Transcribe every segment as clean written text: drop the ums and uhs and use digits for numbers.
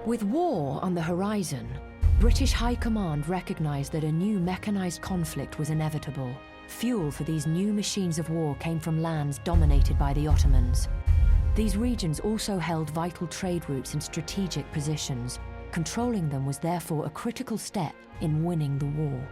With war on the horizon, British High Command recognized that a new mechanized conflict was inevitable. Fuel for these new machines of war came from lands dominated by the Ottomans. These regions also held vital trade routes in strategic positions. Controlling them was therefore a critical step in winning the war.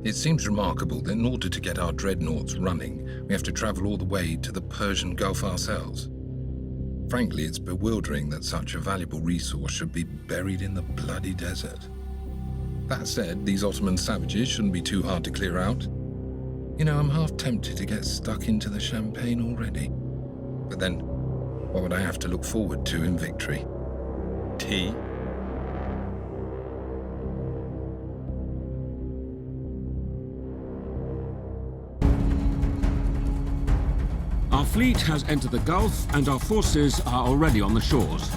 It seems remarkable that in order to get our dreadnoughts running, we have to travel all the way to the Persian Gulf ourselves. Frankly, it's bewildering that such a valuable resource should be buried in the bloody desert. That said, these Ottoman savages shouldn't be too hard to clear out. You know, I'm half tempted to get stuck into the champagne already. But then, what would I have to look forward to in victory? Tea? Our fleet has entered the Gulf and our forces are already on the shores.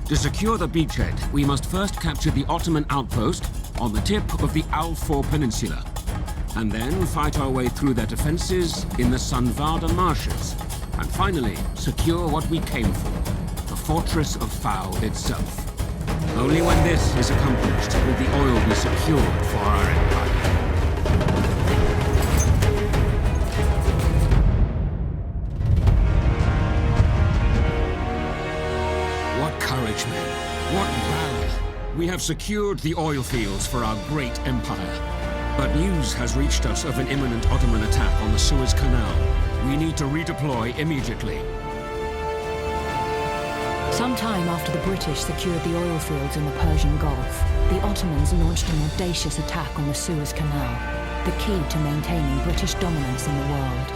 To secure the beachhead, we must first capture the Ottoman outpost on the tip of the Al-Four Peninsula, and then fight our way through their defenses in the Sanvarda marshes, and finally secure what we came for, the fortress of Fao itself. Only when this is accomplished will the oil be secured for our empire. Courage, men. What valor! We have secured the oil fields for our great empire. But news has reached us of an imminent Ottoman attack on the Suez Canal. We need to redeploy immediately. Sometime after the British secured the oil fields in the Persian Gulf, the Ottomans launched an audacious attack on the Suez Canal, the key to maintaining British dominance in the world.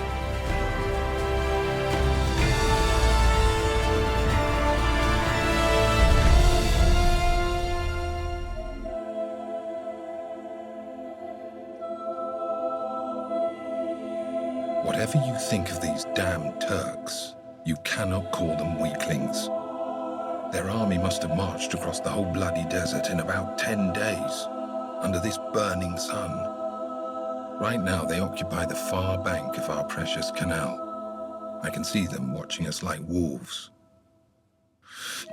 Whatever you think of these damned Turks, you cannot call them weaklings. Their army must have marched across the whole bloody desert in about 10 days, under this burning sun. Right now, they occupy the far bank of our precious canal. I can see them watching us like wolves.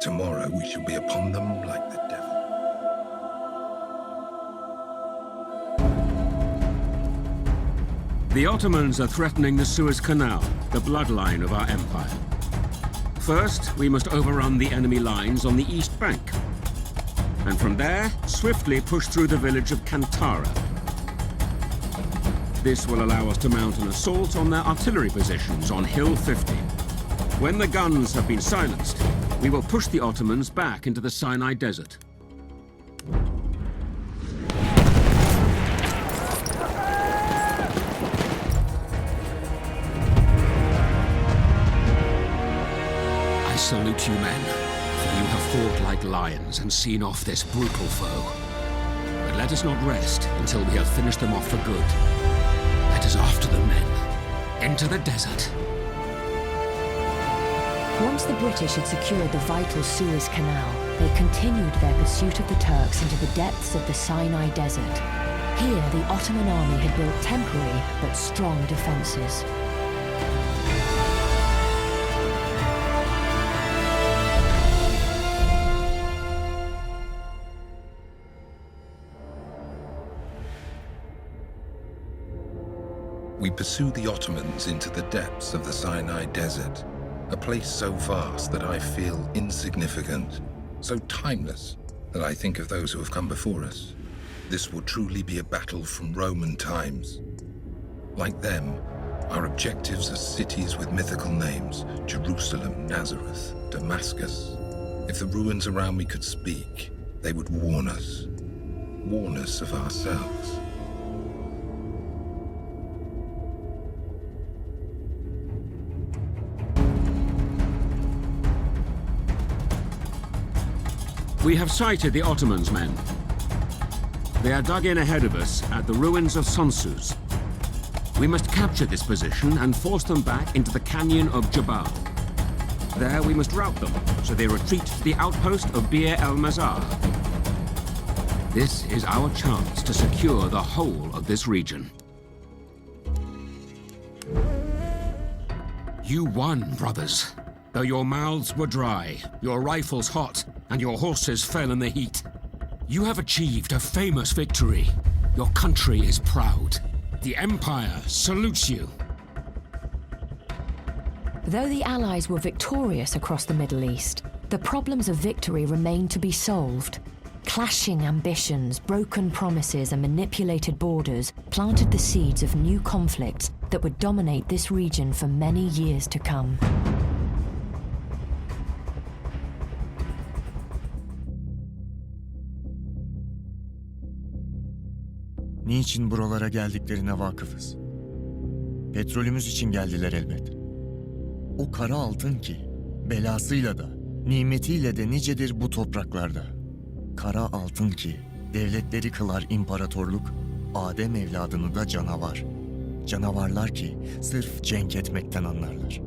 Tomorrow, we shall be upon them like the devil. The Ottomans are threatening the Suez Canal, the bloodline of our empire. First, we must overrun the enemy lines on the east bank, and from there, swiftly push through the village of Kantara. This will allow us to mount an assault on their artillery positions on Hill 50. When the guns have been silenced, we will push the Ottomans back into the Sinai Desert. I salute you, men, for you have fought like lions and seen off this brutal foe. But let us not rest until we have finished them off for good. Let us after them, men, into the desert. Once the British had secured the vital Suez Canal, they continued their pursuit of the Turks into the depths of the Sinai Desert. Here, the Ottoman army had built temporary but strong defenses. We pursue the Ottomans into the depths of the Sinai Desert, a place so vast that I feel insignificant, so timeless that I think of those who have come before us. This will truly be a battle from Roman times. Like them, our objectives are cities with mythical names: Jerusalem, Nazareth, Damascus. If the ruins around me could speak, they would warn us of ourselves. We have sighted the Ottomans, men. They are dug in ahead of us at the ruins of Sonsus. We must capture this position and force them back into the canyon of Jabal. There we must rout them, so they retreat to the outpost of Bir el-Mazar. This is our chance to secure the whole of this region. You won, brothers. Though your mouths were dry, your rifles hot, and your horses fell in the heat. You have achieved a famous victory. Your country is proud. The Empire salutes you. Though the Allies were victorious across the Middle East, the problems of victory remained to be solved. Clashing ambitions, broken promises, and manipulated borders planted the seeds of new conflicts that would dominate this region for many years to come. Niçin buralara geldiklerine vakıfız. Petrolümüz için geldiler elbet. O kara altın ki, belasıyla da, nimetiyle de nicedir bu topraklarda. Kara altın ki, devletleri kılar imparatorluk, Adem evladını da canavar. Canavarlar ki, sırf cenk etmekten anlarlar.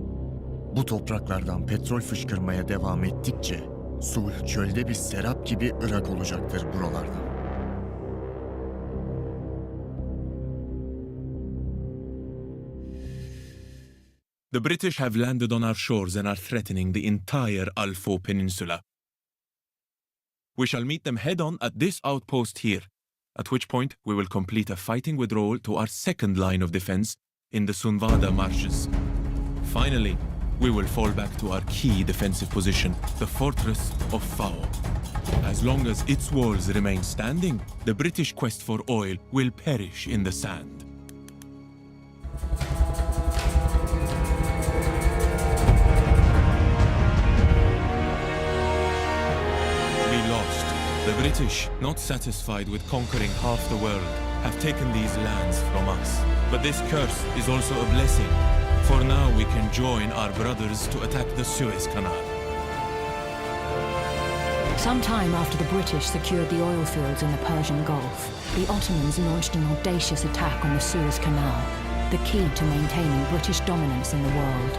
Bu topraklardan petrol fışkırmaya devam ettikçe, sulh çölde bir serap gibi ırak olacaktır buralardan. The British have landed on our shores and are threatening the entire Alfo Peninsula. We shall meet them head-on at this outpost here, at which point we will complete a fighting withdrawal to our second line of defense in the Sunvada marshes. Finally, we will fall back to our key defensive position, the fortress of Fao. As long as its walls remain standing, the British quest for oil will perish in the sand. The British, not satisfied with conquering half the world, have taken these lands from us. But this curse is also a blessing, for now we can join our brothers to attack the Suez Canal. Sometime after the British secured the oil fields in the Persian Gulf, the Ottomans launched an audacious attack on the Suez Canal, the key to maintaining British dominance in the world.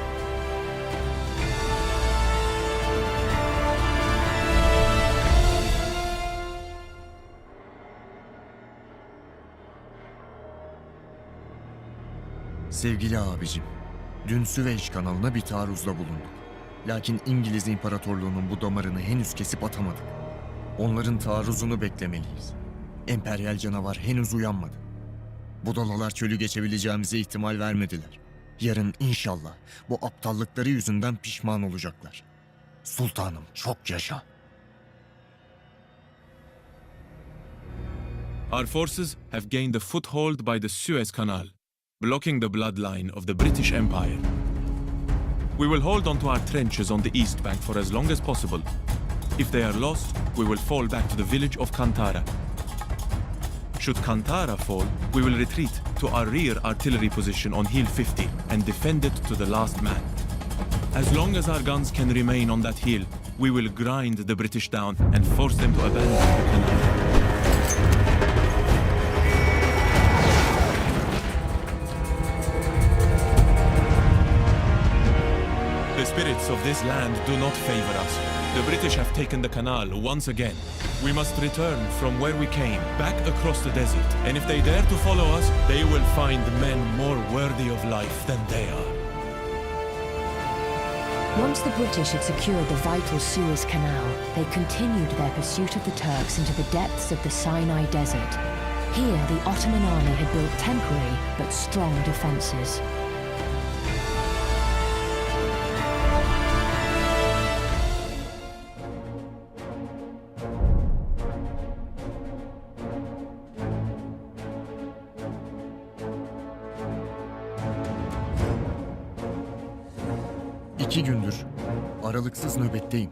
Sevgili abicim, dün Süveyş kanalına bir taarruzda bulunduk. Lakin İngiliz İmparatorluğu'nun bu damarını henüz kesip atamadık. Onların taarruzunu beklemeliyiz. Emperyal canavar henüz uyanmadı. Budalalar çölü geçebileceğimize ihtimal vermediler. Yarın inşallah bu aptallıkları yüzünden pişman olacaklar. Sultanım çok yaşa. Our forces have gained a foothold by the Suez Canal, blocking the bloodline of the British Empire. We will hold on to our trenches on the east bank for as long as possible. If they are lost, we will fall back to the village of Kantara. Should Kantara fall, we will retreat to our rear artillery position on Hill 50 and defend it to the last man. As long as our guns can remain on that hill, we will grind the British down and force them to abandon the canal. The spirits of this land do not favor us. The British have taken the canal once again. We must return from where we came, back across the desert. And if they dare to follow us, they will find men more worthy of life than they are. Once the British had secured the vital Suez Canal, they continued their pursuit of the Turks into the depths of the Sinai Desert. Here, the Ottoman army had built temporary but strong defenses. İki gündür aralıksız nöbetteyim.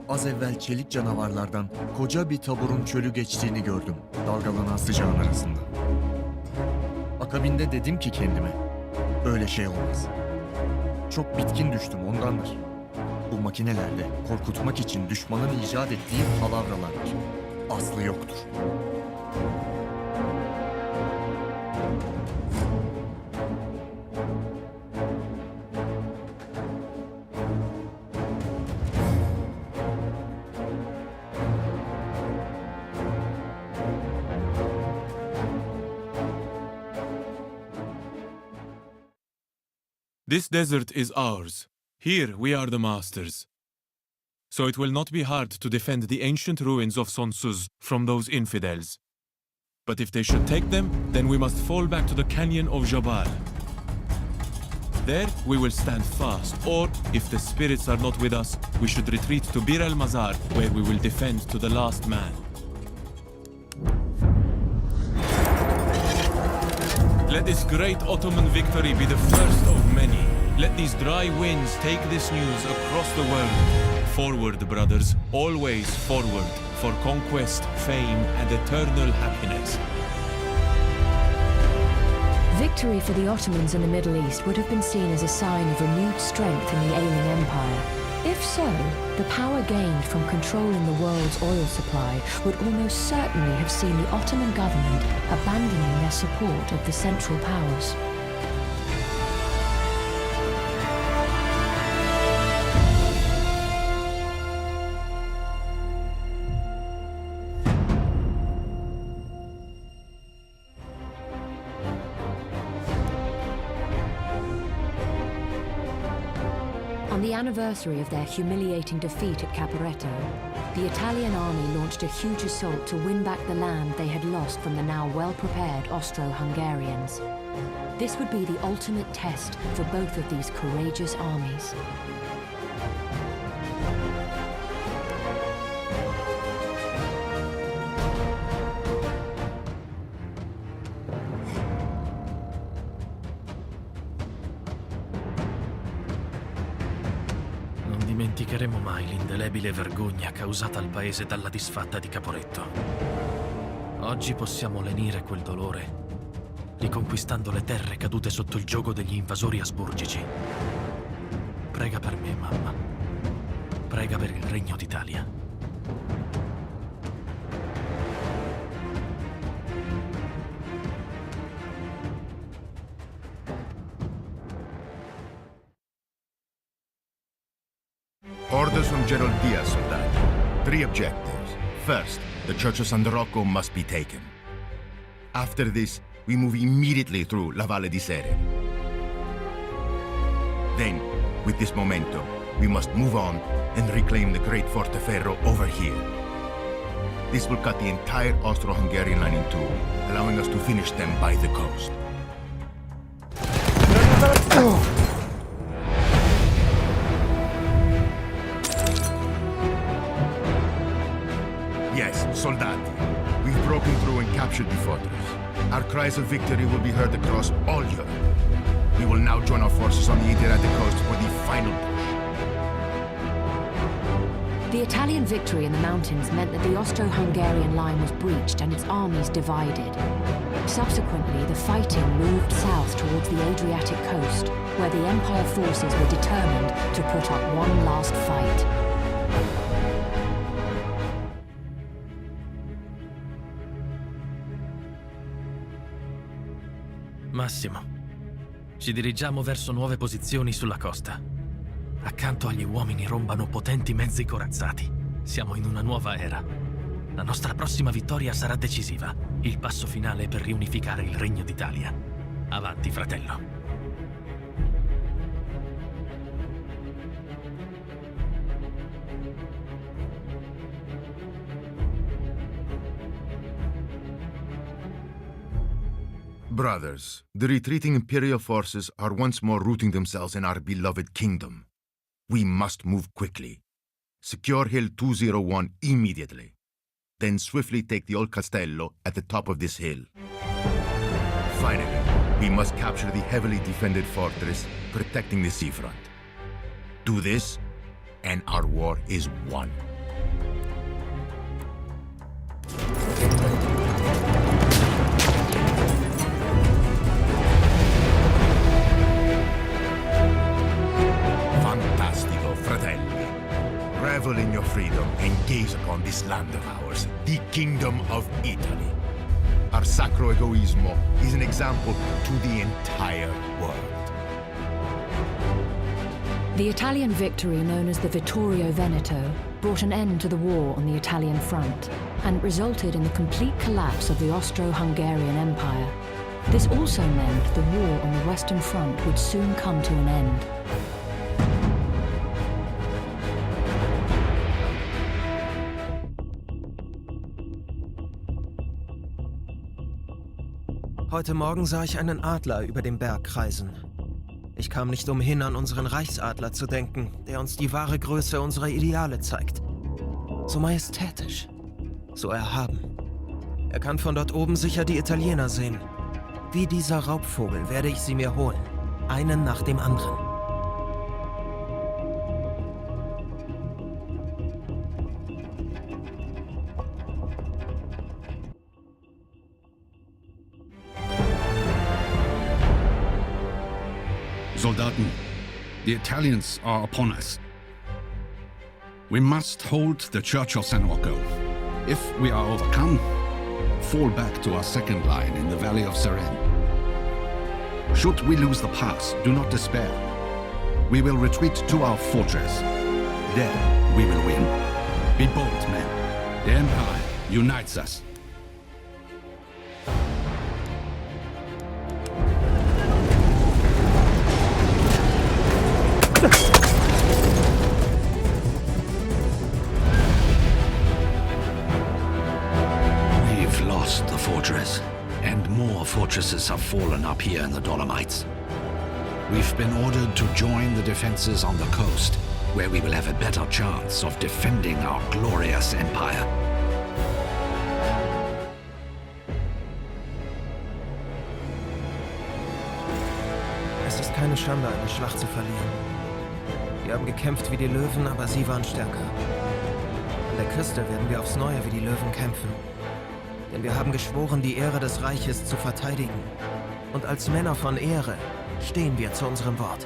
Az evvel çelik canavarlardan koca bir taburun çölü geçtiğini gördüm dalgalanan sıcağın arasında. Akabinde dedim ki kendime, böyle şey olmaz. Çok bitkin düştüm ondandır. Bu makinelerde korkutmak için düşmanın icat ettiği palavralardır. Aslı yoktur. This desert is ours. Here we are the masters. So it will not be hard to defend the ancient ruins of Sonsuz from those infidels. But if they should take them, then we must fall back to the canyon of Jabal. There we will stand fast, or if the spirits are not with us, we should retreat to Bir al-Mazar, where we will defend to the last man. Let this great Ottoman victory be the first of many. Let these dry winds take this news across the world. Forward, brothers, always forward, for conquest, fame, and eternal happiness. Victory for the Ottomans in the Middle East would have been seen as a sign of renewed strength in the ailing empire. If so, the power gained from controlling the world's oil supply would almost certainly have seen the Ottoman government abandoning their support of the Central Powers. On the anniversary of their humiliating defeat at Caporetto, the Italian army launched a huge assault to win back the land they had lost from the now well-prepared Austro-Hungarians. This would be the ultimate test for both of these courageous armies. Non dimenticheremo mai l'indelebile vergogna causata al paese dalla disfatta di Caporetto. Oggi possiamo lenire quel dolore, riconquistando le terre cadute sotto il giogo degli invasori asburgici. Prega per me, mamma. Prega per il Regno d'Italia. Orders from General Diaz, Soldati. 3 objectives. First, the Church of San Rocco must be taken. After this, we move immediately through La Valle di Sere. Then, with this momentum, we must move on and reclaim the great Forteferro over here. This will cut the entire Austro-Hungarian line in two, allowing us to finish them by the coast. Yes, Soldati. We've broken through and captured the fortress. Our cries of victory will be heard across all Europe. We will now join our forces on the Adriatic coast for the final push. The Italian victory in the mountains meant that the Austro-Hungarian line was breached and its armies divided. Subsequently, the fighting moved south towards the Adriatic coast, where the Empire forces were determined to put up one last fight. Massimo, ci dirigiamo verso nuove posizioni sulla costa. Accanto agli uomini rombano potenti mezzi corazzati. Siamo in una nuova era. La nostra prossima vittoria sarà decisiva. Il passo finale per riunificare il Regno d'Italia. Avanti, fratello. Brothers, the retreating Imperial forces are once more rooting themselves in our beloved kingdom. We must move quickly. Secure Hill 201 immediately. Then swiftly take the old castello at the top of this hill. Finally, we must capture the heavily defended fortress protecting the seafront. Do this, and our war is won. Fantastico, fratelli. Revel in your freedom and gaze upon this land of ours, the Kingdom of Italy. Our sacro egoismo is an example to the entire world. The Italian victory, known as the Vittorio Veneto, brought an end to the war on the Italian front and resulted in the complete collapse of the Austro-Hungarian Empire. This also meant the war on the Western Front would soon come to an end. Heute Morgen sah ich einen Adler über dem Berg kreisen. Ich kam nicht umhin, an unseren Reichsadler zu denken, der uns die wahre Größe unserer Ideale zeigt. So majestätisch, so erhaben. Er kann von dort oben sicher die Italiener sehen. Wie dieser Raubvogel werde ich sie mir holen, einen nach dem anderen. Soldaten, the Italians are upon us. We must hold the Church of San Rocco. If we are overcome, fall back to our second line in the Valley of Seren. Should we lose the pass, do not despair. We will retreat to our fortress. There we will win. Be bold, men. The Empire unites us. The fortress, and more fortresses have fallen up here in the Dolomites. We've been ordered to join the defenses on the coast, where we will have a better chance of defending our glorious empire. Es ist keine Schande, eine Schlacht zu verlieren. Wir haben gekämpft wie die Löwen, aber sie waren stärker. An der Küste werden wir aufs Neue wie die Löwen kämpfen. Denn wir haben geschworen, die Ehre des Reiches zu verteidigen. Und als Männer von Ehre stehen wir zu unserem Wort.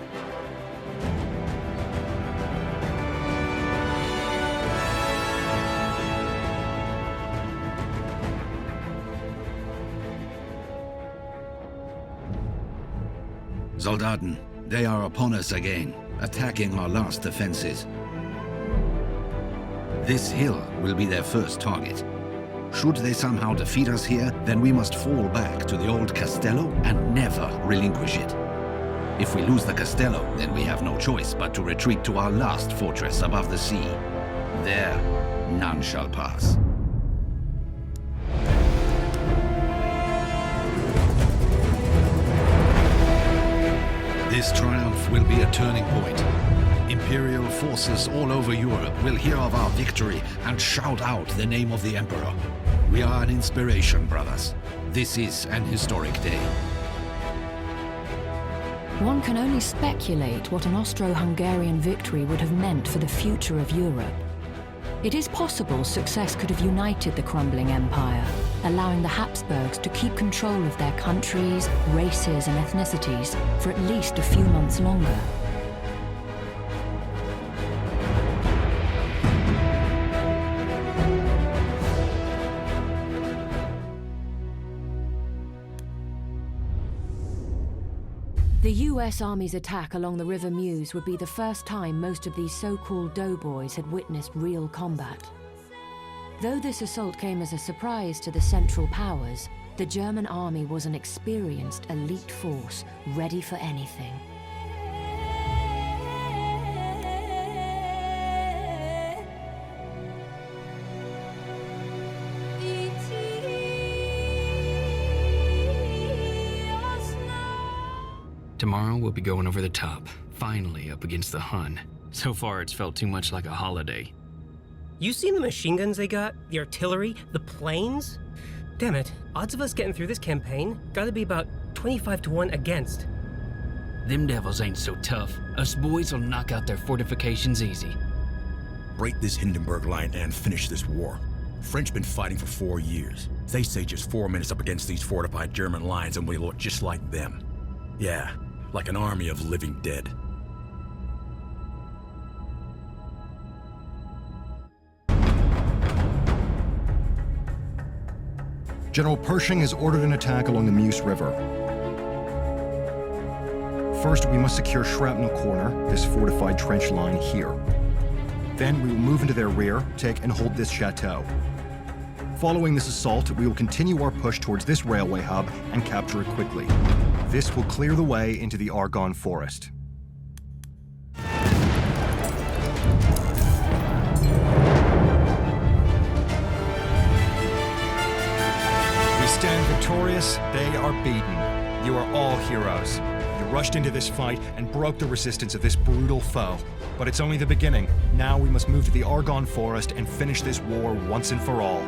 Soldaten, they are upon us again, attacking our last defenses. This hill will be their first target. Should they somehow defeat us here, then we must fall back to the old Castello and never relinquish it. If we lose the Castello, then we have no choice but to retreat to our last fortress above the sea. There, none shall pass. This triumph will be a turning point. Imperial forces all over Europe will hear of our victory and shout out the name of the Emperor. We are an inspiration, brothers. This is an historic day. One can only speculate what an Austro-Hungarian victory would have meant for the future of Europe. It is possible success could have united the crumbling empire, allowing the Habsburgs to keep control of their countries, races and ethnicities for at least a few months longer. The US Army's attack along the River Meuse would be the first time most of these so-called doughboys had witnessed real combat. Though this assault came as a surprise to the Central Powers, the German army was an experienced elite force, ready for anything. Tomorrow we'll be going over the top, finally up against the Hun. So far it's felt too much like a holiday. You seen the machine guns they got? The artillery? The planes? Damn it, odds of us getting through this campaign gotta be about 25-1 against. Them devils ain't so tough. Us boys will knock out their fortifications easy. Break this Hindenburg line and finish this war. French been fighting for 4 years. They say just 4 minutes up against these fortified German lines and we look just like them. Yeah, like an army of living dead. General Pershing has ordered an attack along the Meuse River. First, we must secure Shrapnel Corner, this fortified trench line here. Then we will move into their rear, take and hold this chateau. Following this assault, we will continue our push towards this railway hub and capture it quickly. This will clear the way into the Argonne forest. We stand victorious, they are beaten. You are all heroes. You rushed into this fight and broke the resistance of this brutal foe. But it's only the beginning. Now we must move to the Argonne forest and finish this war once and for all.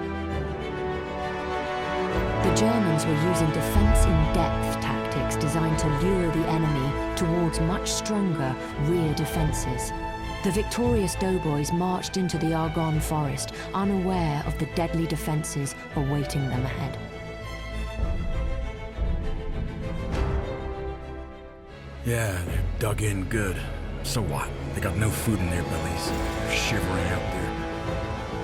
The Germans were using defense-in-depth tactics designed to lure the enemy towards much stronger rear defenses. The victorious doughboys marched into the Argonne forest, unaware of the deadly defenses awaiting them ahead. Yeah, they're dug in good. So what? They got no food in their bellies. They're shivering out there.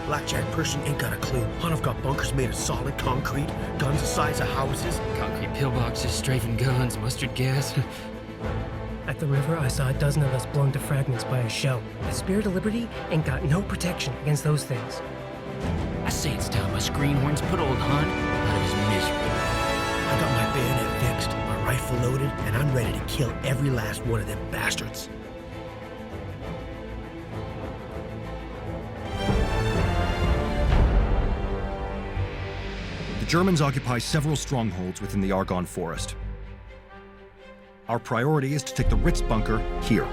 Blackjack person ain't got a clue. Hun've got bunkers made of solid concrete, guns the size of houses. Concrete pillboxes, strafing guns, mustard gas. At the river, I saw a dozen of us blown to fragments by a shell. The Spirit of Liberty ain't got no protection against those things. I say it's time my screenhorns put old Hunt out of his misery. I got my bayonet fixed, my rifle loaded, and I'm ready to kill every last one of them bastards. The Germans occupy several strongholds within the Argonne forest. Our priority is to take the Ritz bunker here.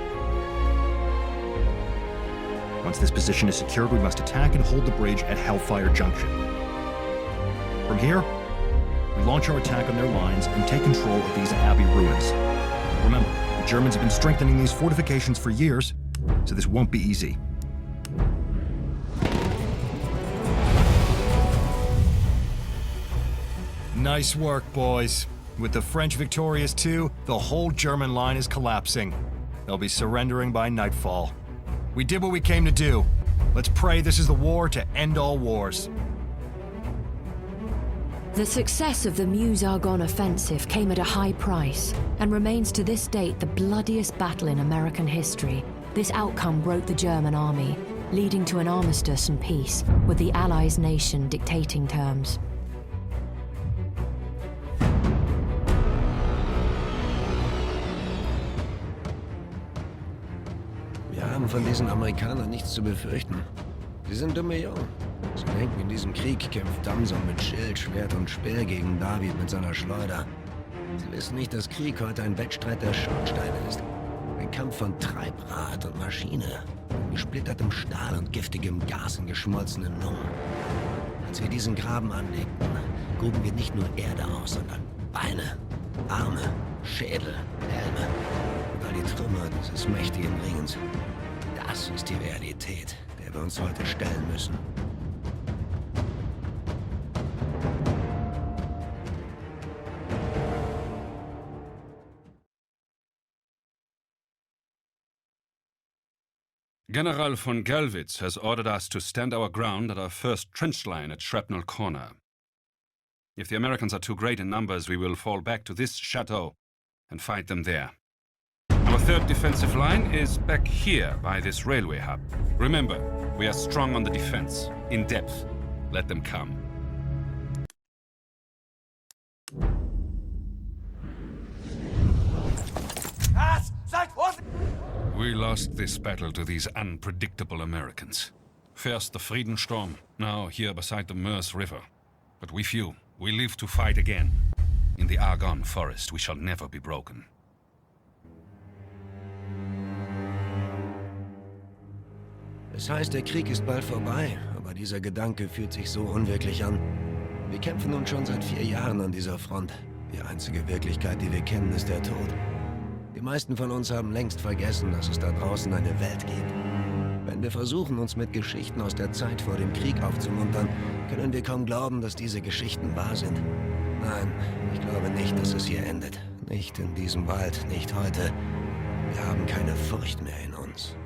Once this position is secured, we must attack and hold the bridge at Hellfire Junction. From here, we launch our attack on their lines and take control of these abbey ruins. Remember, the Germans have been strengthening these fortifications for years, so this won't be easy. Nice work, boys. With the French victorious too, the whole German line is collapsing. They'll be surrendering by nightfall. We did what we came to do. Let's pray this is the war to end all wars. The success of the Meuse-Argonne offensive came at a high price and remains to this date the bloodiest battle in American history. This outcome broke the German army, leading to an armistice and peace, with the Allies' nation dictating terms. Wir haben von diesen Amerikanern nichts zu befürchten. Sie sind dumme Jungen. Sie denken, in diesem Krieg kämpft Damson mit Schild, Schwert und Speer gegen David mit seiner Schleuder. Sie wissen nicht, dass Krieg heute ein Wettstreit der Schornsteine ist. Ein Kampf von Treibrad und Maschine. Gesplittertem Stahl und giftigem Gas in geschmolzenen Lungen. Als wir diesen Graben anlegten, gruben wir nicht nur Erde aus, sondern Beine, Arme, Schädel, Helme und all die Trümmer dieses mächtigen Ringens. Das ist die Realität, der wir uns heute stellen müssen. General von Gellwitz has ordered us to stand our ground at our first trench line at Shrapnel Corner. If the Americans are too great in numbers, we will fall back to this chateau and fight them there. Our third defensive line is back here by this railway hub. Remember, we are strong on the defense, in depth. Let them come. We lost this battle to these unpredictable Americans. First the Friedensturm, now here beside the Meuse River. But we few, we live to fight again. In the Argonne forest we shall never be broken. Es heißt, der Krieg ist bald vorbei, aber dieser Gedanke fühlt sich so unwirklich an. Wir kämpfen nun schon seit 4 Jahren an dieser Front. Die einzige Wirklichkeit, die wir kennen, ist der Tod. Die meisten von uns haben längst vergessen, dass es da draußen eine Welt gibt. Wenn wir versuchen, uns mit Geschichten aus der Zeit vor dem Krieg aufzumuntern, können wir kaum glauben, dass diese Geschichten wahr sind. Nein, ich glaube nicht, dass es hier endet. Nicht in diesem Wald, nicht heute. Wir haben keine Furcht mehr in uns.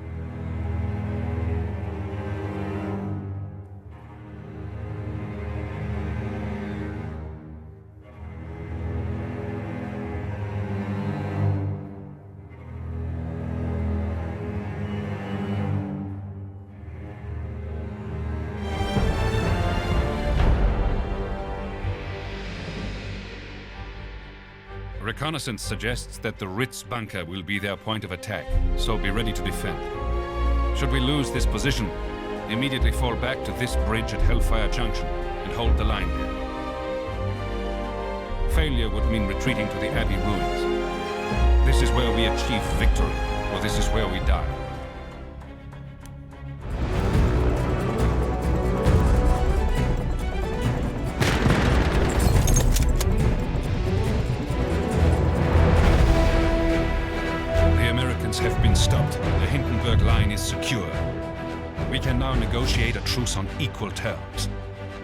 Reconnaissance suggests that the Ritz bunker will be their point of attack, so be ready to defend. Should we lose this position, immediately fall back to this bridge at Hellfire Junction and hold the line there. Failure would mean retreating to the Abbey ruins. This is where we achieve victory, or this is where we die. The Americans have been stopped. The Hindenburg line is secure. We can now negotiate a truce on equal terms.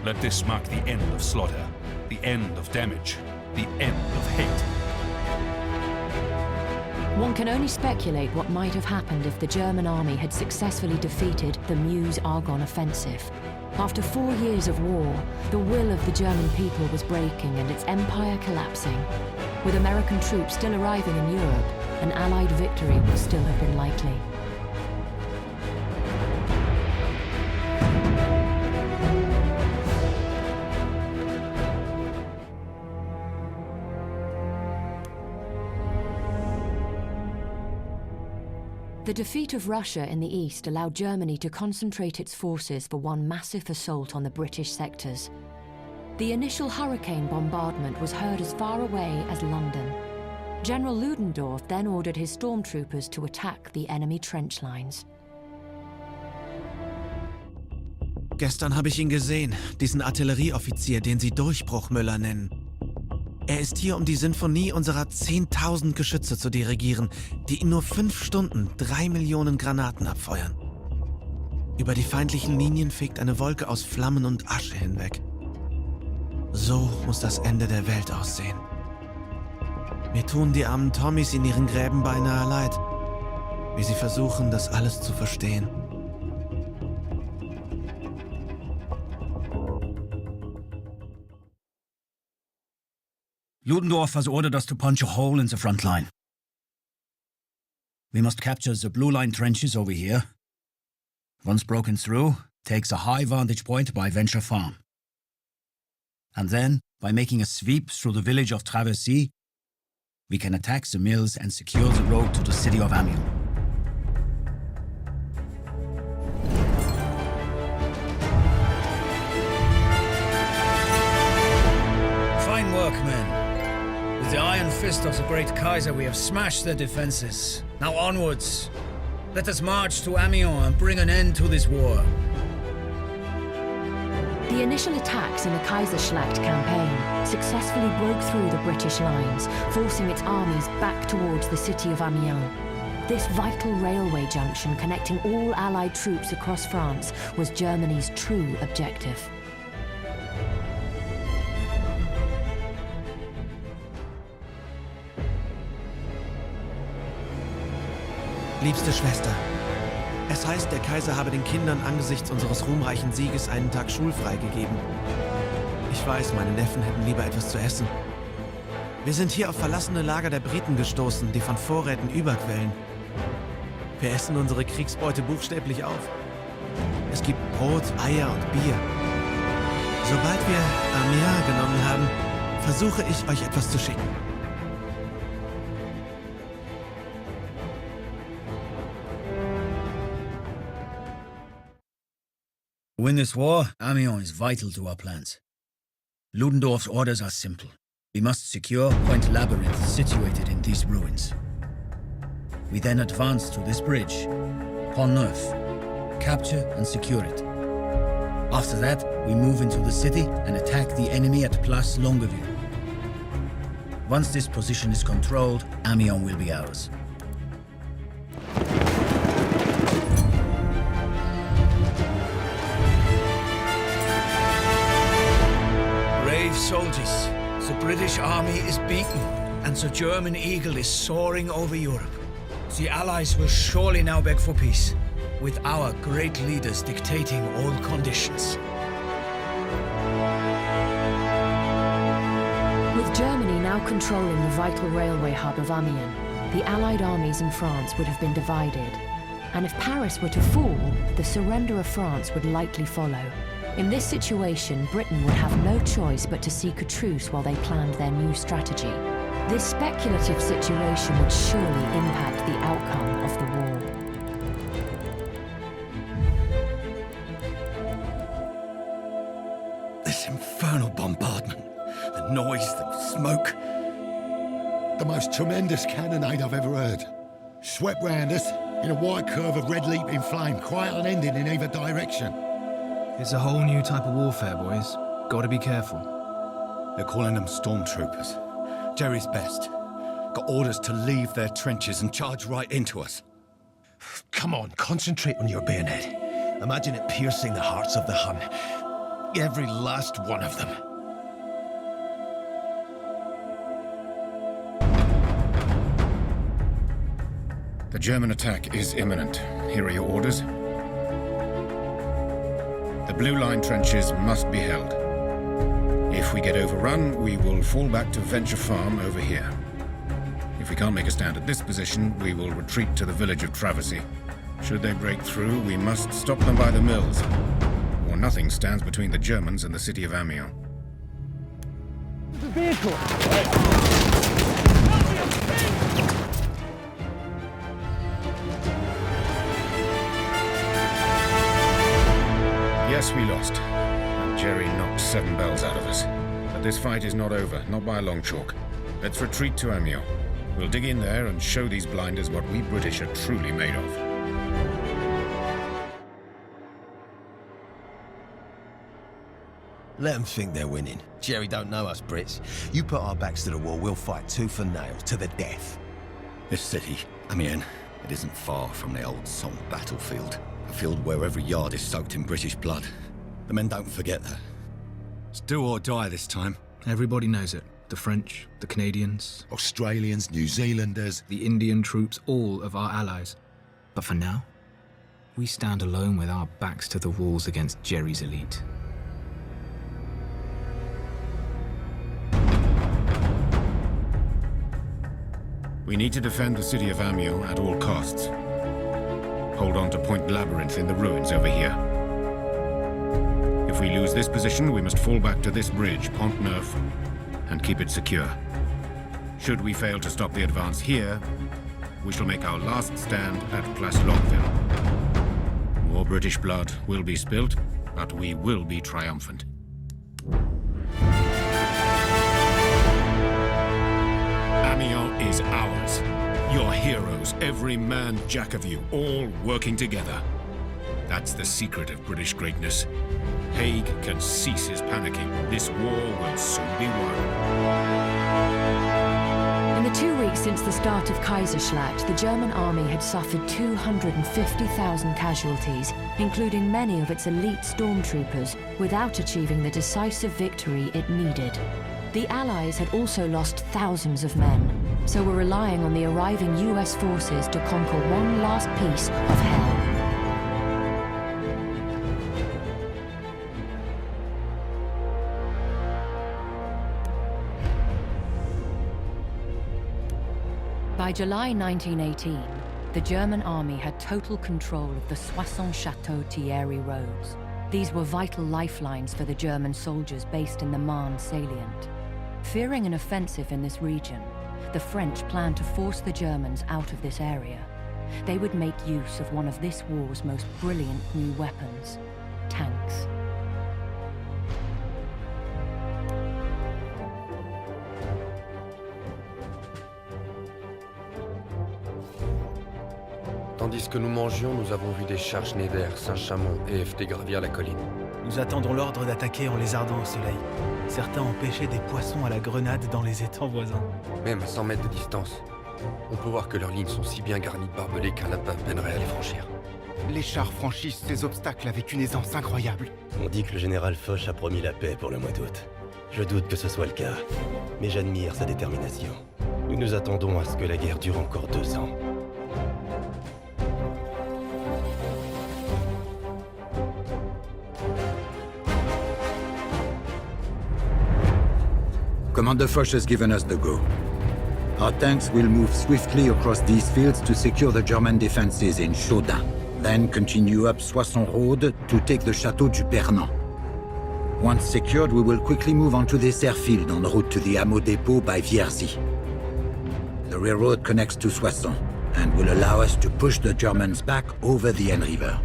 Let this mark the end of slaughter, the end of damage, the end of hate. One can only speculate what might have happened if the German army had successfully defeated the Meuse-Argonne offensive. After 4 years of war, the will of the German people was breaking and its empire collapsing. With American troops still arriving in Europe, an Allied victory would still have been likely. The defeat of Russia in the east allowed Germany to concentrate its forces for one massive assault on the British sectors. The initial hurricane bombardment was heard as far away as London. General Ludendorff then ordered his stormtroopers to attack the enemy trench lines. Gestern habe ich ihn gesehen, diesen Artillerieoffizier, den Sie Durchbruchmüller nennen. Er ist hier, um die Sinfonie unserer 10.000 Geschütze zu dirigieren, die in nur 5 Stunden 3 Millionen Granaten abfeuern. Über die feindlichen Linien fegt eine Wolke aus Flammen und Asche hinweg. So muss das Ende der Welt aussehen. Mir tun die armen Tommys in ihren Gräben beinahe leid, wie sie versuchen, das alles zu verstehen. Ludendorff has ordered us to punch a hole in the front line. We must capture the blue line trenches over here. Once broken through, take the high vantage point by Venture Farm. And then, by making a sweep through the village of Traversy, we can attack the mills and secure the road to the city of Amiens. Fine work, men. With the iron fist of the great Kaiser, we have smashed their defenses. Now onwards. Let us march to Amiens and bring an end to this war. The initial attacks in the Kaiserschlacht campaign successfully broke through the British lines, forcing its armies back towards the city of Amiens. This vital railway junction connecting all Allied troops across France was Germany's true objective. Liebste Schwester, es heißt, der Kaiser habe den Kindern angesichts unseres ruhmreichen Sieges einen Tag schulfrei gegeben. Ich weiß, meine Neffen hätten lieber etwas zu essen. Wir sind hier auf verlassene Lager der Briten gestoßen, die von Vorräten überquellen. Wir essen unsere Kriegsbeute buchstäblich auf. Es gibt Brot, Eier und Bier. Sobald wir Amiens genommen haben, versuche ich, euch etwas zu schicken. To win this war, Amiens is vital to our plans. Ludendorff's orders are simple. We must secure Point Labyrinth situated in these ruins. We then advance to this bridge, Pont Neuf, capture and secure it. After that, we move into the city and attack the enemy at Place Longueville. Once this position is controlled, Amiens will be ours. Brave soldiers, the British army is beaten, and the German eagle is soaring over Europe. The Allies will surely now beg for peace, with our great leaders dictating all conditions. With Germany now controlling the vital railway hub of Amiens, the Allied armies in France would have been divided. And if Paris were to fall, the surrender of France would likely follow. In this situation, Britain would have no choice but to seek a truce while they planned their new strategy. This speculative situation would surely impact the outcome of the war. This infernal bombardment, the noise, the smoke. The most tremendous cannonade I've ever heard. Swept round us in a wide curve of red leaping flame, quiet and ending in either direction. It's a whole new type of warfare, boys. Gotta be careful. They're calling them stormtroopers. Jerry's best. Got orders to leave their trenches and charge right into us. Come on, concentrate on your bayonet. Imagine it piercing the hearts of the Hun. Every last one of them. The German attack is imminent. Here are your orders. The blue line trenches must be held. If we get overrun, we will fall back to Venture Farm over here. If we can't make a stand at this position, we will retreat to the village of Traversy. Should they break through, we must stop them by the mills, or nothing stands between the Germans and the city of Amiens. The vehicle! Yes, we lost, and Jerry knocked 7 bells out of us. But this fight is not over, not by a long chalk. Let's retreat to Amiens. We'll dig in there and show these blinders what we British are truly made of. Let them think they're winning. Jerry don't know us Brits. You put our backs to the wall, we'll fight tooth and nail, to the death. This city, Amiens, it isn't far from the old Somme battlefield. A field where every yard is soaked in British blood. The men don't forget that. It's do or die this time. Everybody knows it. The French, the Canadians, Australians, New Zealanders, the Indian troops, all of our allies. But for now, we stand alone with our backs to the walls against Jerry's elite. We need to defend the city of Amiens at all costs. Hold on to Point Labyrinth in the ruins over here. If we lose this position, we must fall back to this bridge, Pont Neuf, and keep it secure. Should we fail to stop the advance here, we shall make our last stand at Place Longueville. More British blood will be spilt, but we will be triumphant. Amiens is ours. Your heroes, every man jack of you, all working together. That's the secret of British greatness. Haig can cease his panicking. This war will soon be won. In the 2 weeks since the start of Kaiserschlacht, the German army had suffered 250,000 casualties, including many of its elite stormtroopers, without achieving the decisive victory it needed. The Allies had also lost thousands of men, so were relying on the arriving US forces to conquer one last piece of hell. By July 1918, the German army had total control of the Soissons-Château-Thierry roads. These were vital lifelines for the German soldiers based in the Marne salient. Fearing an offensive in this region, the French planned to force the Germans out of this area. They would make use of one of this war's most brilliant new weapons, tanks. Tandis que nous mangions, nous avons vu des chars Schneider, Saint-Chamond et FT gravir la colline. Nous attendons l'ordre d'attaquer en les ardant au soleil. Certains ont pêché des poissons à la grenade dans les étangs voisins. Même à 100 mètres de distance, on peut voir que leurs lignes sont si bien garnies de barbelés qu'un lapin peinerait à les franchir. Les chars franchissent ces obstacles avec une aisance incroyable. On dit que le général Foch a promis la paix pour le mois d'août. Je doute que ce soit le cas, mais j'admire sa détermination. Nous nous attendons à ce que la guerre dure encore 2 ans. Commander Foch has given us the go. Our tanks will move swiftly across these fields to secure the German defenses in Chaudin, then continue up Soissons Road to take the Château du Pernan. Once secured, we will quickly move onto this airfield en route to the ammo depot by Vierzy. The railroad connects to Soissons and will allow us to push the Germans back over the Aisne River.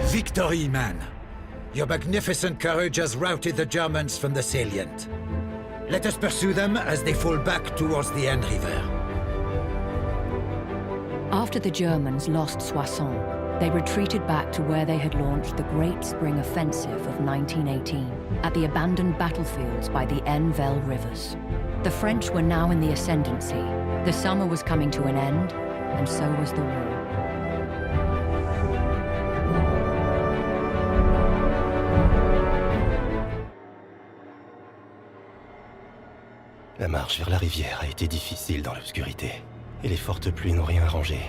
Victory, man! Your magnificent courage has routed the Germans from the salient. Let us pursue them as they fall back towards the Aisne River. After the Germans lost Soissons, they retreated back to where they had launched the Great Spring Offensive of 1918, at the abandoned battlefields by the Anvil rivers. The French were now in the ascendancy. The summer was coming to an end, and so was the war. La marche vers la rivière a été difficile dans l'obscurité. Et les fortes pluies n'ont rien arrangé.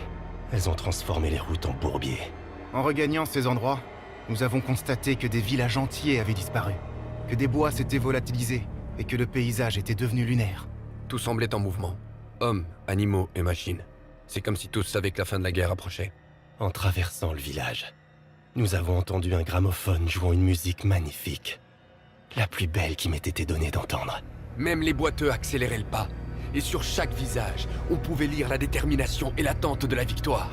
Elles ont transformé les routes en bourbiers. En regagnant ces endroits, nous avons constaté que des villages entiers avaient disparu, que des bois s'étaient volatilisés et que le paysage était devenu lunaire. Tout semblait en mouvement. Hommes, animaux et machines. C'est comme si tous savaient que la fin de la guerre approchait. En traversant le village, nous avons entendu un gramophone jouant une musique magnifique. La plus belle qui m'ait été donnée d'entendre. Même les boiteux accéléraient le pas. Et sur chaque visage, on pouvait lire la détermination et l'attente de la victoire.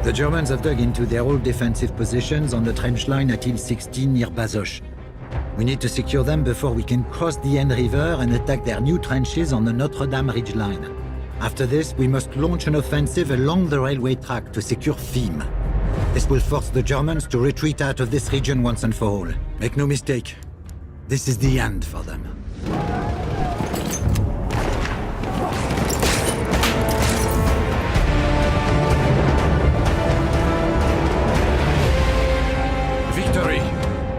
The Germans have dug into their old defensive positions on the trench line at Hill 16 near Bazoches. We need to secure them before we can cross the Aisne River and attack their new trenches on the Notre Dame Ridge line. After this, we must launch an offensive along the railway track to secure Fimes. This will force the Germans to retreat out of this region once and for all. Make no mistake, this is the end for them. Victory!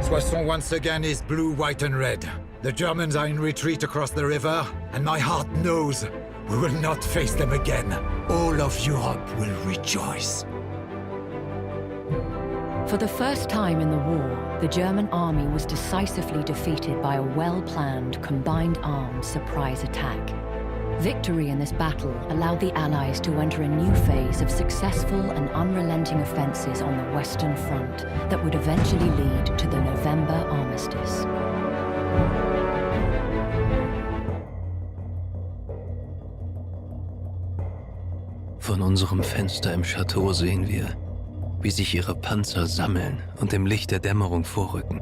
Soissons once again is blue, white and red. The Germans are in retreat across the river, and my heart knows we will not face them again. All of Europe will rejoice. For the first time in the war, the German army was decisively defeated by a well-planned, combined arms surprise attack. Victory in this battle allowed the Allies to enter a new phase of successful and unrelenting offensives on the Western Front that would eventually lead to the November armistice. Von unserem Fenster im Chateau sehen wir, wie sich ihre Panzer sammeln und im Licht der Dämmerung vorrücken.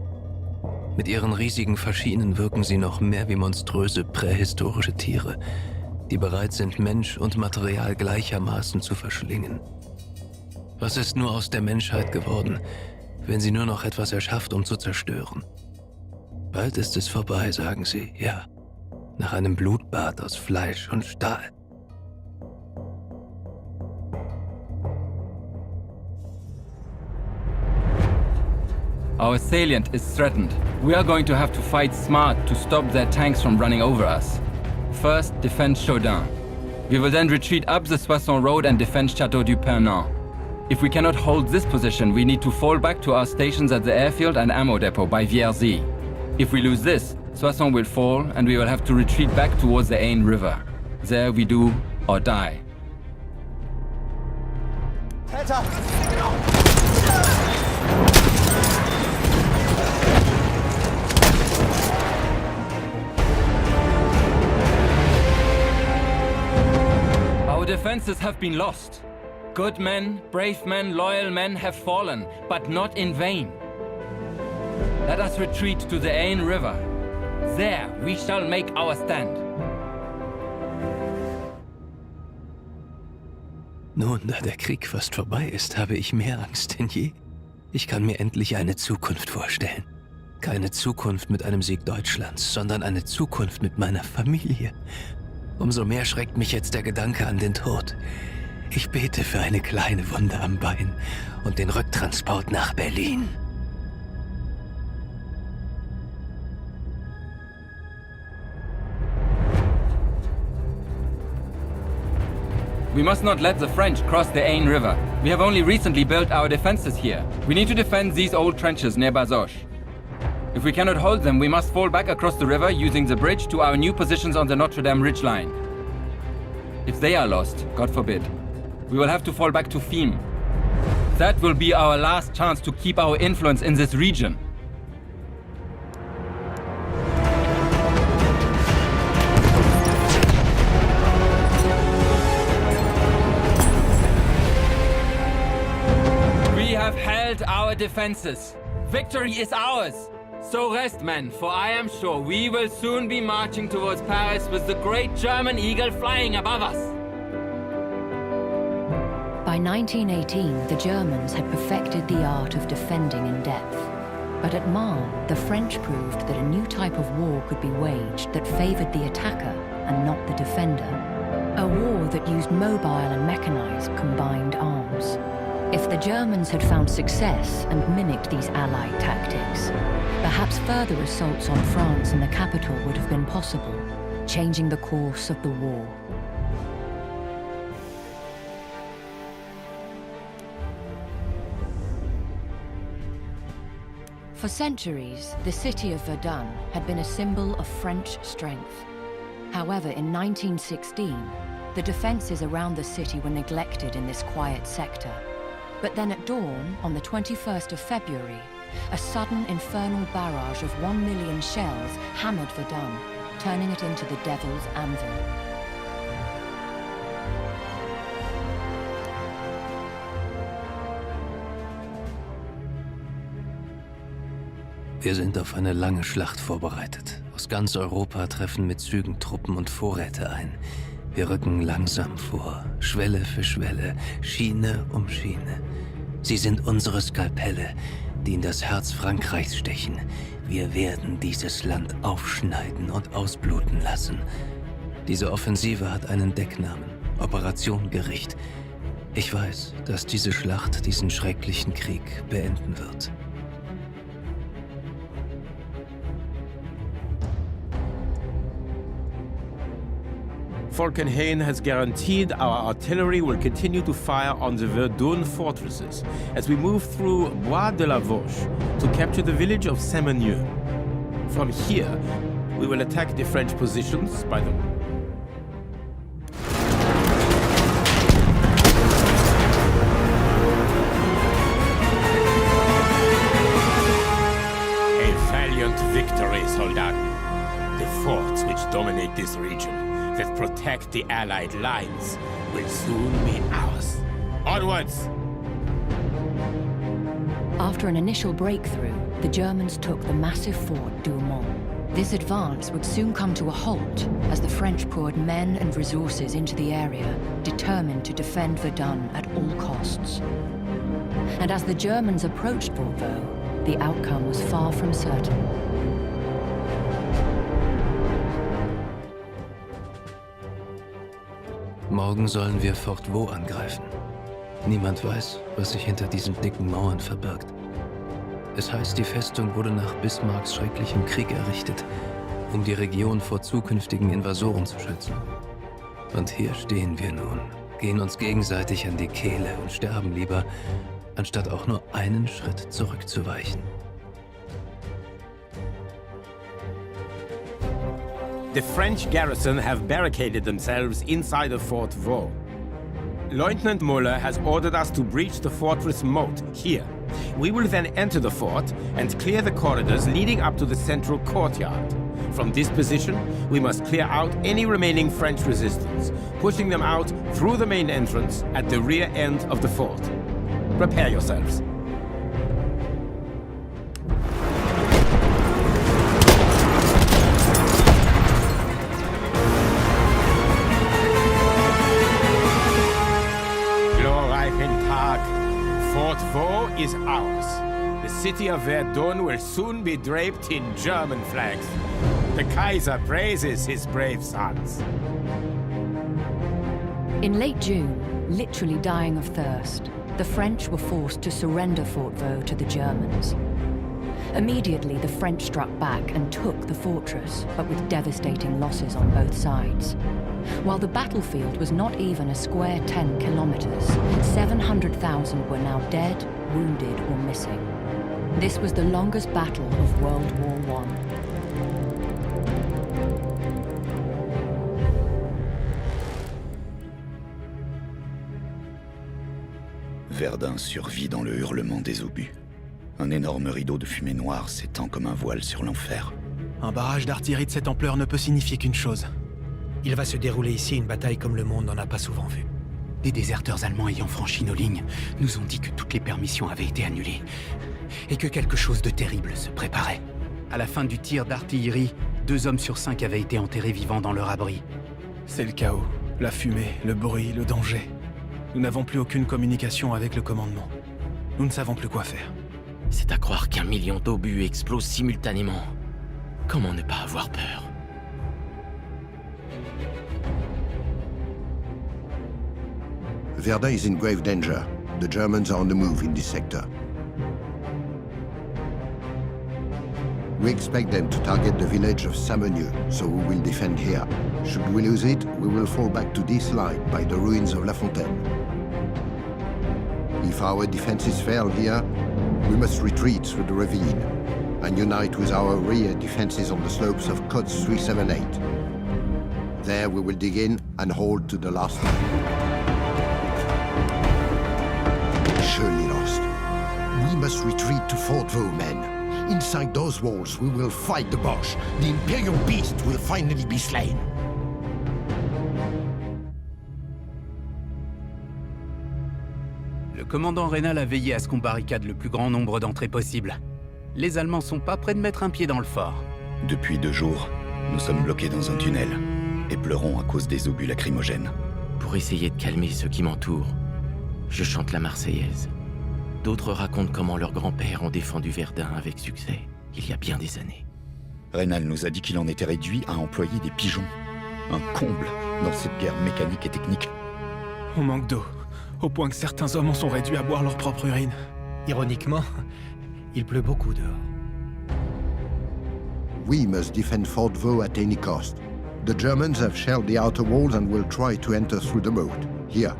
Mit ihren riesigen Faschinen wirken sie noch mehr wie monströse prähistorische Tiere, die bereit sind, Mensch und Material gleichermaßen zu verschlingen. Was ist nur aus der Menschheit geworden, wenn sie nur noch etwas erschafft, um zu zerstören? Bald ist es vorbei, sagen sie, ja, nach einem Blutbad aus Fleisch und Stahl. Our salient is threatened. We are going to have to fight smart to stop their tanks from running over us. First, defend Chaudin. We will then retreat up the Soissons road and defend Château du Pernon. If we cannot hold this position, we need to fall back to our stations at the airfield and ammo depot by Vierzy. If we lose this, Soissons will fall and we will have to retreat back towards the Aisne River. There we do or die. Täter! Our defenses have been lost. Good men, brave men, loyal men have fallen, but not in vain. Let us retreat to the Aisne River. There we shall make our stand. Nun, da der Krieg fast vorbei ist, habe ich mehr Angst denn je. Ich kann mir endlich eine Zukunft vorstellen. Keine Zukunft mit einem Sieg Deutschlands, sondern eine Zukunft mit meiner Familie. Umso mehr schreckt mich jetzt der Gedanke an den Tod. Ich bete für eine kleine Wunde am Bein und den Rücktransport nach Berlin. We must not let the French cross the Aisne River. We have only recently built our defenses here. We need to defend these old trenches near Bazoches. If we cannot hold them, we must fall back across the river using the bridge to our new positions on the Notre Dame ridgeline. If they are lost, God forbid, we will have to fall back to Fiume. That will be our last chance to keep our influence in this region. We have held our defenses. Victory is ours. So rest, men, for I am sure we will soon be marching towards Paris with the great German eagle flying above us. By 1918, the Germans had perfected the art of defending in depth. But at Marne, the French proved that a new type of war could be waged that favored the attacker and not the defender. A war that used mobile and mechanized combined arms. If the Germans had found success and mimicked these Allied tactics, perhaps further assaults on France and the capital would have been possible, changing the course of the war. For centuries, the city of Verdun had been a symbol of French strength. However, in 1916, the defenses around the city were neglected in this quiet sector. But then at dawn, on the 21st of February, a sudden infernal barrage of 1 million shells hammered Verdun, turning it into the devil's anvil. Wir sind auf eine lange Schlacht vorbereitet. Aus ganz Europa treffen mit Zügen Truppen und Vorräte ein. Wir rücken langsam vor, Schwelle für Schwelle, Schiene um Schiene. Sie sind unsere Skalpelle, die in das Herz Frankreichs stechen. Wir werden dieses Land aufschneiden und ausbluten lassen. Diese Offensive hat einen Decknamen, Operation Gericht. Ich weiß, dass diese Schlacht diesen schrecklichen Krieg beenden wird. Falkenhayn has guaranteed our artillery will continue to fire on the Verdun fortresses as we move through Bois de la Vauche to capture the village of Saint-Menieu. From here, we will attack the French positions by the A valiant victory, soldat. The forts which dominate this region, that protect the Allied lines, will soon be ours. Onwards! After an initial breakthrough, the Germans took the massive fort Douaumont. This advance would soon come to a halt as the French poured men and resources into the area, determined to defend Verdun at all costs. And as the Germans approached Vauvau, the outcome was far from certain. Morgen sollen wir Fort Vaux angreifen. Niemand weiß, was sich hinter diesen dicken Mauern verbirgt. Es heißt, die Festung wurde nach Bismarcks schrecklichem Krieg errichtet, um die Region vor zukünftigen Invasoren zu schützen. Und hier stehen wir nun, gehen uns gegenseitig an die Kehle und sterben lieber, anstatt auch nur einen Schritt zurückzuweichen. The French garrison have barricaded themselves inside of Fort Vaux. Lieutenant Muller has ordered us to breach the fortress moat here. We will then enter the fort and clear the corridors leading up to the central courtyard. From this position, we must clear out any remaining French resistance, pushing them out through the main entrance at the rear end of the fort. Prepare yourselves. Fort Vaux is ours. The city of Verdun will soon be draped in German flags. The Kaiser praises his brave sons. In late June, literally dying of thirst, the French were forced to surrender Fort Vaux to the Germans. Immediately, the French struck back and took the fortress, but with devastating losses on both sides. While the battlefield was not even a square 10 kilometers, 700,000 were now dead, wounded, or missing. This was the longest battle of World War I. Verdun survit dans le hurlement des obus. Un énorme rideau de fumée noire s'étend comme un voile sur l'enfer. Un barrage d'artillerie de cette ampleur ne peut signifier qu'une chose. Il va se dérouler ici une bataille comme le monde n'en a pas souvent vu. Des déserteurs allemands ayant franchi nos lignes nous ont dit que toutes les permissions avaient été annulées et que quelque chose de terrible se préparait. À la fin du tir d'artillerie, 2 hommes sur 5 avaient été enterrés vivants dans leur abri. C'est le chaos, la fumée, le bruit, le danger. Nous n'avons plus aucune communication avec le commandement. Nous ne savons plus quoi faire. C'est à croire qu'1 million d'obus explosent simultanément. Comment ne pas avoir peur? Verdun is in grave danger. The Germans are on the move in this sector. We expect them to target the village of Samonieu, so we will defend here. Should we lose it, we will fall back to this line by the ruins of La Fontaine. If our defenses fail here, we must retreat through the ravine and unite with our rear defenses on the slopes of Cotes 378. There we will dig in and hold to the last line. Surely lost. We must retreat to Fort Vaux, men. Inside those walls, we will fight the Boche. The Imperial beast will finally be slain. Le commandant Reynal a veillé à ce qu'on barricade le plus grand nombre d'entrées possibles. Les Allemands sont pas près de mettre un pied dans le fort. Depuis 2 jours, nous sommes bloqués dans un tunnel et pleurons à cause des obus lacrymogènes. Pour essayer de calmer ceux qui m'entourent, je chante la Marseillaise. D'autres racontent comment leurs grands-pères ont défendu Verdun avec succès, il y a bien des années. Reynal nous a dit qu'il en était réduit à employer des pigeons. Un comble dans cette guerre mécanique et technique. On manque d'eau, au point que certains hommes en sont réduits à boire leur propre urine. Ironiquement, il pleut beaucoup dehors. We must defend Fort Vaux at any cost. The Germans have shelled the outer walls and will try to enter through the moat, here.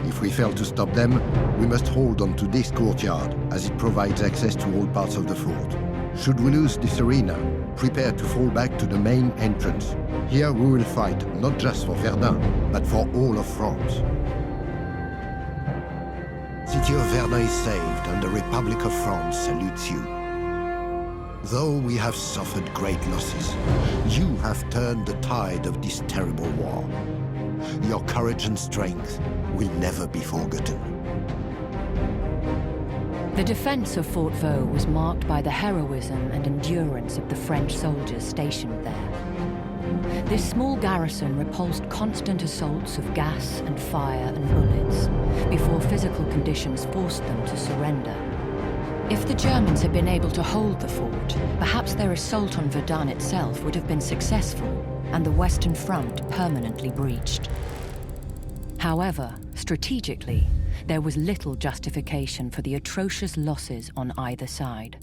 If we fail to stop them, we must hold on to this courtyard, as it provides access to all parts of the fort. Should we lose this arena, prepare to fall back to the main entrance. Here we will fight, not just for Verdun, but for all of France. City of Verdun is saved, and the Republic of France salutes you. Though we have suffered great losses, you have turned the tide of this terrible war. Your courage and strength will never be forgotten. The defense of Fort Vaux was marked by the heroism and endurance of the French soldiers stationed there. This small garrison repulsed constant assaults of gas and fire and bullets before physical conditions forced them to surrender. If the Germans had been able to hold the fort, perhaps their assault on Verdun itself would have been successful and the Western Front permanently breached. However, strategically, there was little justification for the atrocious losses on either side.